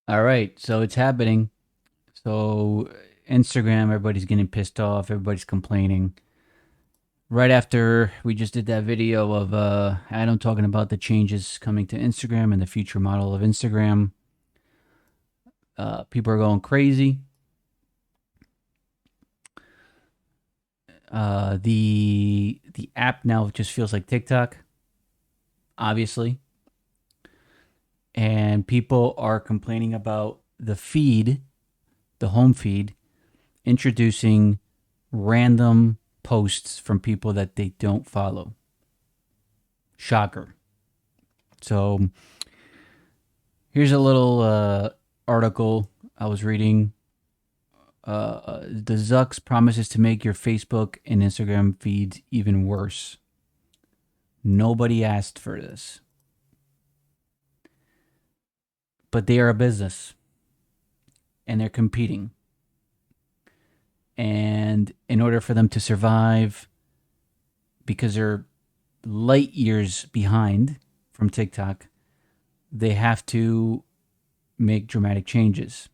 All right, so it's happening. So Instagram, everybody's getting pissed off. Everybody's complaining. Right after we just did that video of Adam talking about the changes coming to Instagram and the future model of Instagram, people are going crazy. The app now just feels like TikTok, obviously, and people are complaining about the feed, the home feed, introducing random posts from people that they don't follow. Shocker. So here's a little article I was reading. The Zucks promises to make your Facebook and Instagram feeds even worse. Nobody asked for this, but they are a business and they're competing. And in order for them to survive, because they're light years behind from TikTok, they have to make dramatic changes.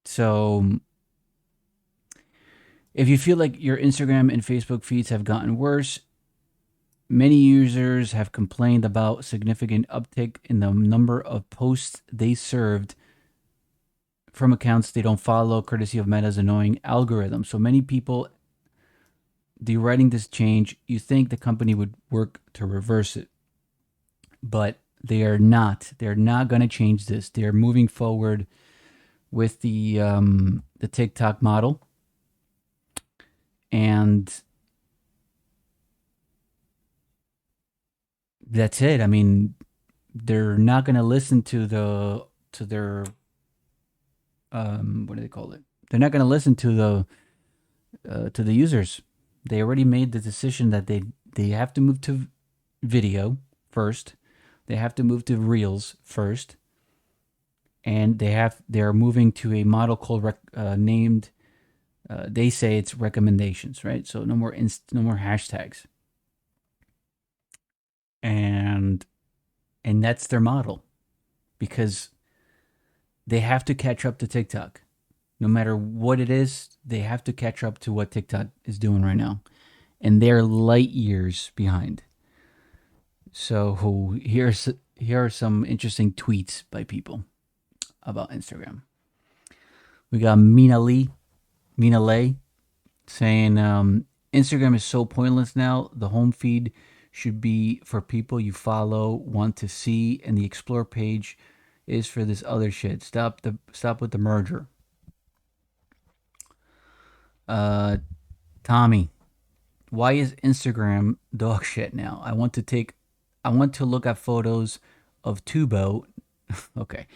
So if you feel like your Instagram and Facebook feeds have gotten worse, many users have complained about significant uptick in the number of posts they served from accounts they don't follow, courtesy of Meta's annoying algorithm. So many people deriding this change, you think the company would work to reverse it, but they are not. They're not going to change this. They're moving forward with the TikTok model, and that's it. I mean, they're not going to listen to their what do they call it? They're not going to listen to the users. They already made the decision that they have to move to video first. They have to move to reels first, and they're moving to a model called named. They say it's recommendations, right? So no more hashtags, and that's their model because they have to catch up to TikTok. No matter what it is, they have to catch up to what TikTok is doing right now. And they're light years behind. So here are some interesting tweets by people about Instagram. We got Mina Lay saying Instagram is so pointless now. The home feed should be for people you follow, want to see, and the explore page is for this other shit. Stop with the merger. Uh, Tommy, why is Instagram dog shit now? I want to look at photos of Tubo. Okay.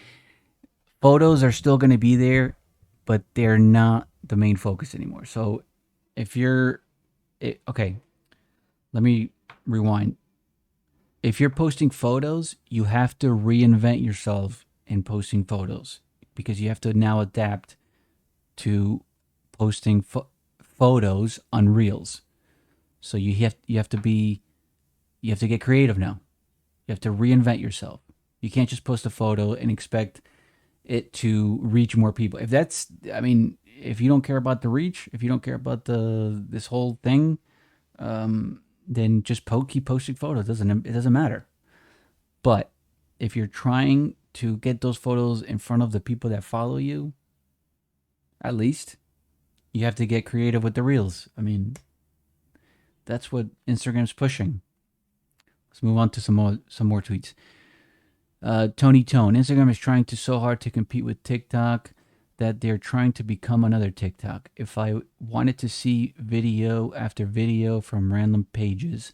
Photos are still going to be there, but they're not the main focus anymore. So if you're, okay, let me rewind. If you're posting photos, you have to reinvent yourself in posting photos because you have to now adapt to posting photos on Reels. So you have to get creative now. You have to reinvent yourself. You can't just post a photo and expect it to reach more people. If that's, I mean, if you don't care about the reach, if you don't care about the this whole thing, then just keep posting photos. It doesn't matter. But if you're trying to get those photos in front of the people that follow you, at least you have to get creative with the reels. I mean, that's what Instagram's pushing. Let's move on to some more tweets. Tony Tone. Instagram is trying to so hard to compete with TikTok that they're trying to become another TikTok. If I wanted to see video after video from random pages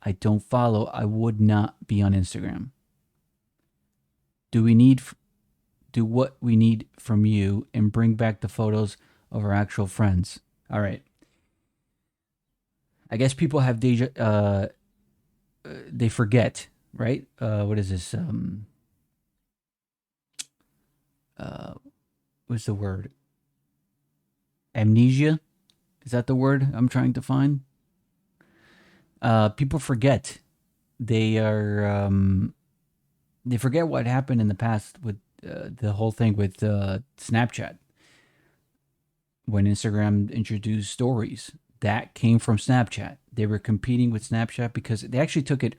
I don't follow, I would not be on Instagram. Do we need do what we need from you and bring back the photos of our actual friends? All right. I guess people have they forget, right? What is this? Uh, what's the word? Amnesia? Is that the word I'm trying to find? People forget. They are. They forget what happened in the past with the whole thing with Snapchat when Instagram introduced stories. That came from Snapchat. They were competing with Snapchat because they actually took it.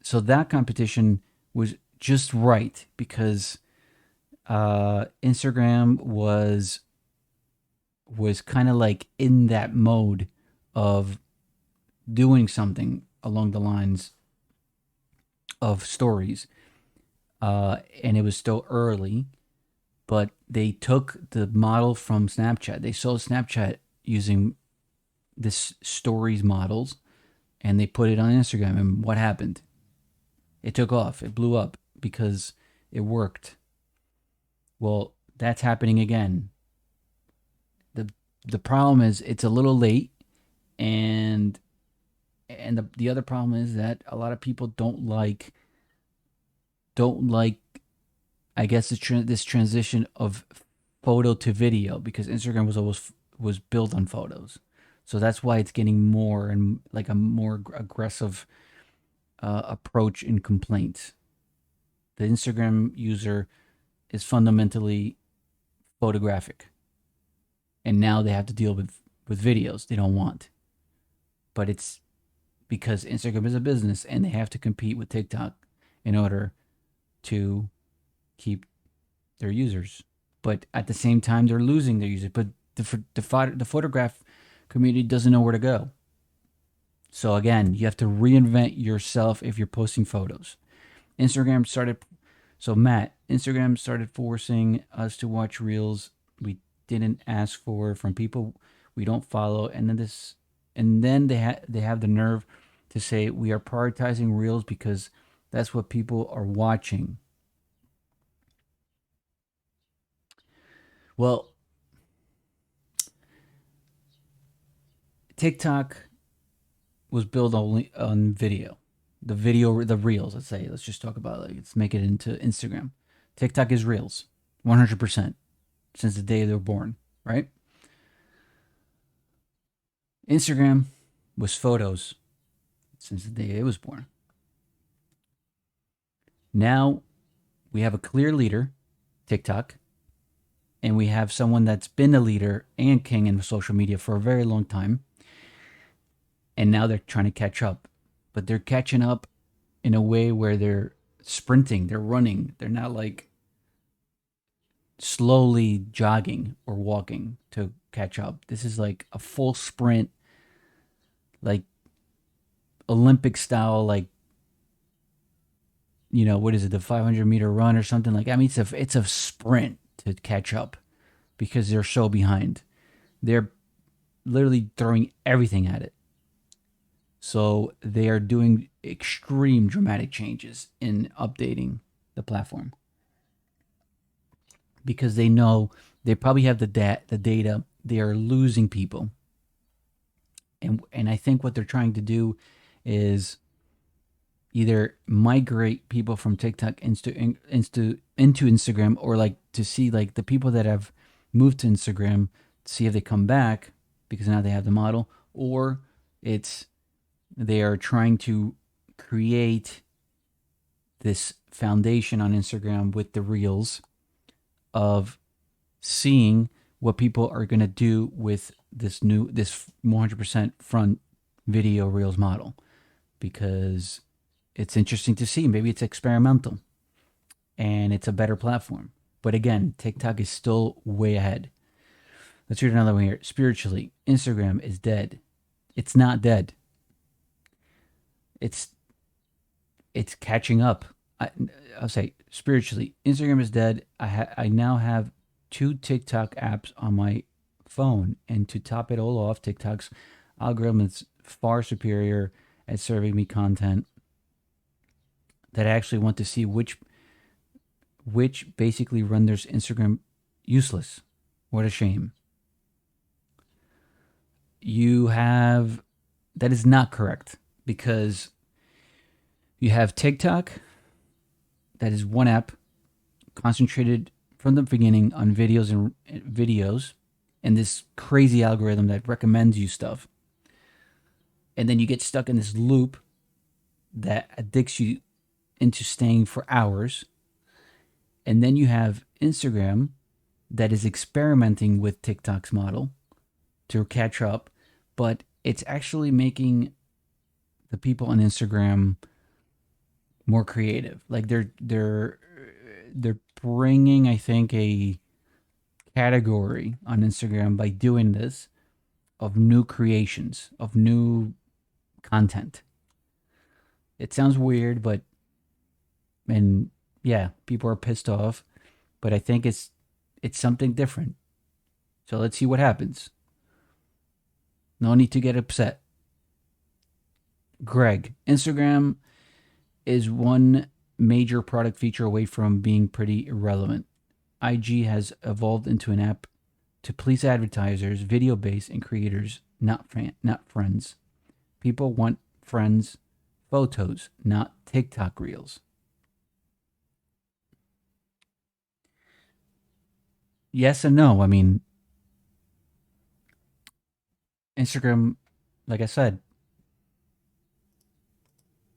So that competition was just right because Instagram was kind of like in that mode of doing something along the lines of stories, and it was still early, but they took the model from Snapchat. They saw Snapchat using this stories models, and they put it on Instagram. And what happened? It took off. It blew up because it worked. Well, that's happening again. the The problem is it's a little late, and the other problem is that a lot of people don't like I guess this transition of photo to video because Instagram was built on photos. So that's why it's getting more and like a more aggressive approach in complaints. The Instagram user is fundamentally photographic, and now they have to deal with videos they don't want. But it's because Instagram is a business and they have to compete with TikTok in order to keep their users. But at the same time, they're losing their users. But the photograph community doesn't know where to go. So again, you have to reinvent yourself if you're posting photos. Instagram started. So Matt, Instagram started forcing us to watch reels we didn't ask for from people we don't follow, and then they have the nerve to say we are prioritizing reels because that's what people are watching. Well, TikTok was built only on video. The reels, let's say. Let's just talk about it. Let's make it into Instagram. TikTok is reels, 100% since the day they were born, right? Instagram was photos since the day it was born. Now we have a clear leader, TikTok, and we have someone that's been a leader and king in social media for a very long time. And now they're trying to catch up, but they're catching up in a way where they're sprinting, they're running, they're not like slowly jogging or walking to catch up. This is like a full sprint, like Olympic style, like what is it, the 500-meter run or something like. I mean, it's a sprint to catch up because they're so behind. They're literally throwing everything at it. So they are doing extreme dramatic changes in updating the platform because they know they probably have the data. They are losing people, and I think what they're trying to do is either migrate people from TikTok into Instagram, or like to see like the people that have moved to Instagram, see if they come back because now they have the model, or it's they are trying to create this foundation on Instagram with the reels of seeing what people are going to do with this 100% front video reels model, because it's interesting to see. Maybe it's experimental and it's a better platform. But again, TikTok is still way ahead. Let's read another one here. Spiritually, Instagram is dead. It's not dead. It's it's catching up. I'll say spiritually, Instagram is dead. I now have two TikTok apps on my phone, and to top it all off, TikTok's algorithm is far superior at serving me content that I actually want to see, which basically renders Instagram useless. What a shame. You have That is not correct, because you have TikTok, that is one app concentrated from the beginning on videos and this crazy algorithm that recommends you stuff. And then you get stuck in this loop that addicts you into staying for hours. And then you have Instagram that is experimenting with TikTok's model to catch up, but it's actually making the people on Instagram more creative. Like they're bringing, I think, a category on Instagram by doing this of new creations, of new content. It sounds weird, but and yeah, people are pissed off, but I think it's something different. So let's see what happens. No need to get upset. Greg, Instagram is one major product feature away from being pretty irrelevant. IG has evolved into an app to please advertisers, video based, and creators, not friends. People want friends, photos, not TikTok reels. Yes and no. I mean, Instagram, like I said,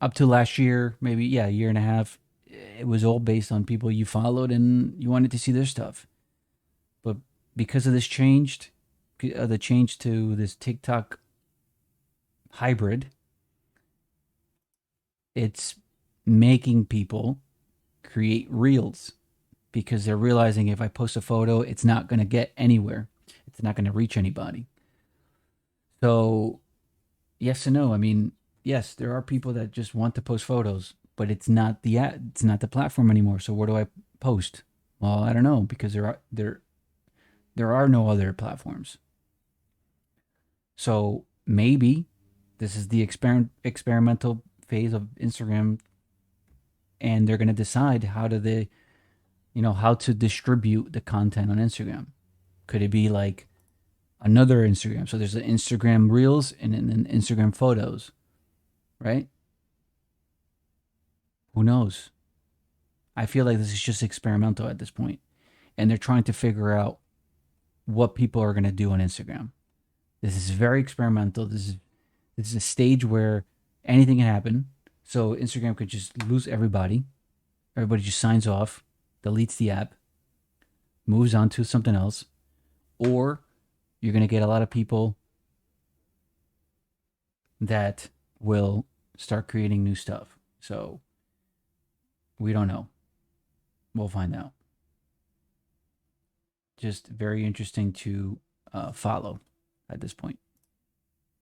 up to last year, maybe, yeah, a year and a half, it was all based on people you followed and you wanted to see their stuff. But because of this the change to this TikTok hybrid, it's making people create reels because they're realizing if I post a photo, it's not going to get anywhere. It's not going to reach anybody. So, yes and no. I mean, yes, there are people that just want to post photos, but it's not the platform anymore. So where do I post? Well, I don't know because there are no other platforms. So maybe this is the experimental phase of Instagram, and they're going to decide how to distribute the content on Instagram. Could it be like another Instagram? So there's an Instagram Reels and then Instagram Photos, right? Who knows? I feel like this is just experimental at this point, and they're trying to figure out what people are going to do on Instagram. This is very experimental. This is a stage where anything can happen. So Instagram could just lose everybody. Everybody just signs off, deletes the app, moves on to something else, or you're going to get a lot of people that will start creating new stuff. So we don't know. We'll find out. Just very interesting to follow at this point.